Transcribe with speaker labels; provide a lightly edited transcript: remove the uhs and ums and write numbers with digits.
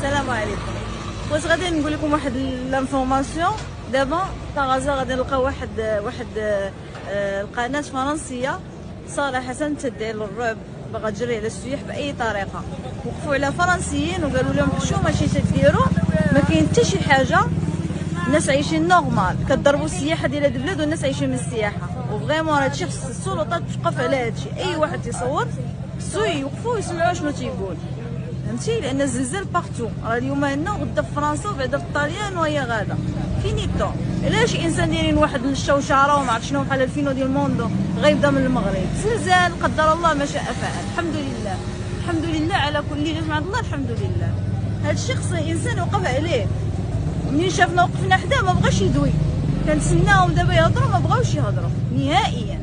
Speaker 1: السلام عليكم. واش غادي نقول لكم واحد لانفورماسيون. دابا طغازا غادي نلقاو واحد القناه فرنسيه صراحه تدعي للرعب، باغا تجري على السياح باي طريقه. وقفوا على فرنسيين وقالوا لهم شو ماشي تديروا، ما كاين حتى شي حاجه، الناس عايشين نورمال، كضربوا السياحه ديال هاد البلاد والناس عايشين من السياحه. وفريمون هادشي خص السلطات توقف على هادشي، اي واحد تيصور خصو يوقفوا ويسمعوا شنو تيقول، فهمتي؟ لان الزلزال بارتو، راه اليوم هنا وغدا في فرنسا وبعدا في الطاليان وهي غادا فينيتو. الا شي انسان دايرين واحد الشوشره وما عرفت شنو بحال الفينو ديال الموندو غيبدا من المغرب، زلزال قدر الله ما شاء فعل. الحمد لله، الحمد لله على كل جات مع الله، الحمد لله. هادشي خص الانسان يوقف عليه. منين شافنا وقفنا حداه ما بغاش يدوي، كنتسناهم دابا يهضروا ما بغاوش يهضروا نهائيا.